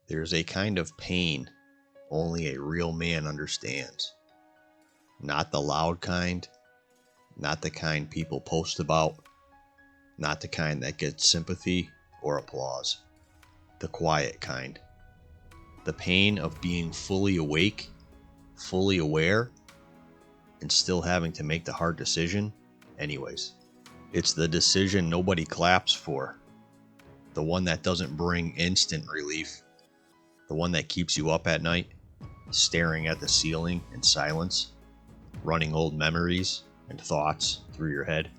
There's a kind of pain only a real man understands. Not the loud kind, not the kind people post about, not the kind that gets sympathy or applause. The quiet kind. The pain of being fully awake, fully aware, and still having to make the hard decision anyways. It's the decision nobody claps for. The one that doesn't bring instant relief. The one that keeps you up at night, staring at the ceiling in silence, running old memories and thoughts through your head.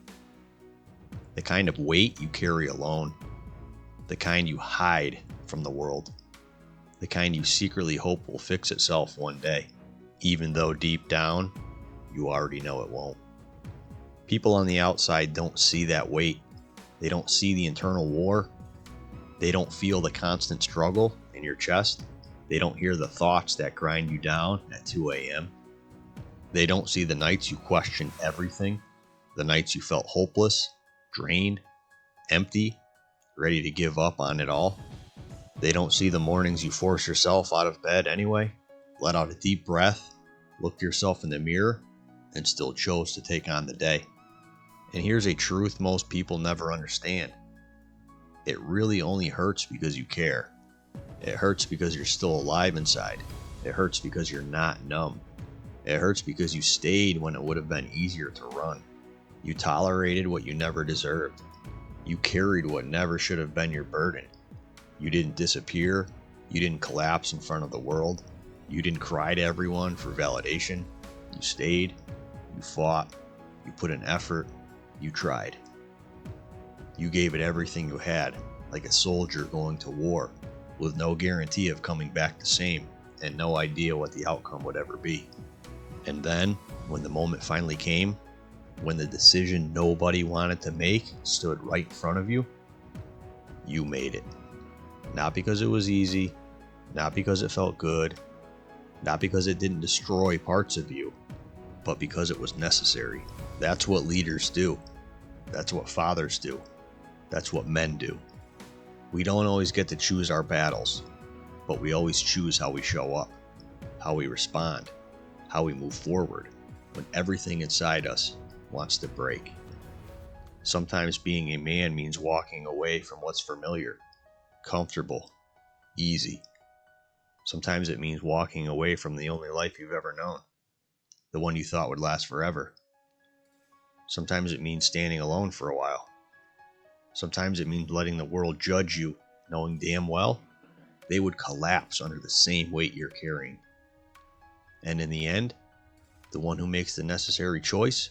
The kind of weight you carry alone. The kind you hide from the world. The kind you secretly hope will fix itself one day, even though deep down, you already know it won't. People on the outside don't see that weight. They don't see the internal war. They don't feel the constant struggle in your chest. They don't hear the thoughts that grind you down at 2 a.m. They don't see the nights you questioned everything, the nights you felt hopeless, drained, empty, ready to give up on it all. They don't see the mornings you force yourself out of bed anyway, let out a deep breath, looked yourself in the mirror, and still chose to take on the day. And here's a truth most people never understand. It really only hurts because you care. It hurts because you're still alive inside. It hurts because you're not numb. It hurts because you stayed when it would have been easier to run. You tolerated what you never deserved. You carried what never should have been your burden. You didn't disappear. You didn't collapse in front of the world. You didn't cry to everyone for validation. You stayed. You fought. You put in effort. You tried. You gave it everything you had, like a soldier going to war, with no guarantee of coming back the same, and no idea what the outcome would ever be. And then, when the moment finally came, when the decision nobody wanted to make stood right in front of you, you made it. Not because it was easy, not because it felt good, not because it didn't destroy parts of you, but because it was necessary. That's what leaders do. That's what fathers do. That's what men do. We don't always get to choose our battles, but we always choose how we show up, how we respond, how we move forward when everything inside us wants to break. Sometimes being a man means walking away from what's familiar, comfortable, easy. Sometimes it means walking away from the only life you've ever known, the one you thought would last forever. Sometimes it means standing alone for a while. Sometimes it means letting the world judge you, knowing damn well they would collapse under the same weight you're carrying. And in the end, the one who makes the necessary choice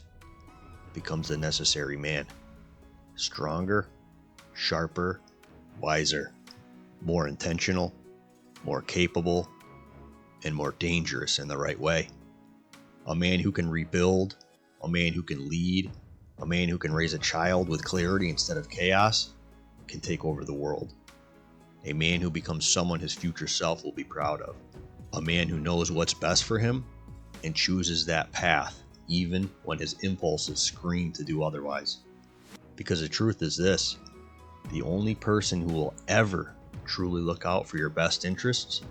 becomes the necessary man. Stronger, sharper, wiser, more intentional, more capable, and more dangerous in the right way. A man who can rebuild, a man who can lead, a man who can raise a child with clarity instead of chaos, can take over the world. A man who becomes someone his future self will be proud of. A man who knows what's best for him and chooses that path even when his impulses scream to do otherwise. Because the truth is this, the only person who will ever truly look out for your best interests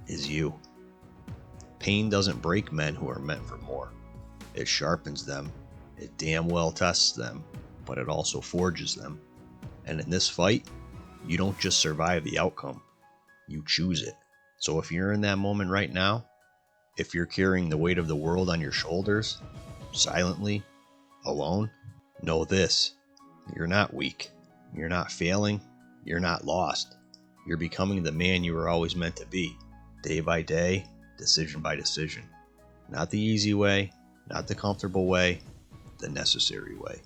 is you. Pain doesn't break men who are meant for more. It sharpens them. It damn well tests them, but it also forges them. And in this fight, you don't just survive the outcome, you choose it. So if you're in that moment right now, if you're carrying the weight of the world on your shoulders, silently, alone, know this, you're not weak, you're not failing, you're not lost. You're becoming the man you were always meant to be, day by day, decision by decision. Not the easy way, not the comfortable way, the necessary way.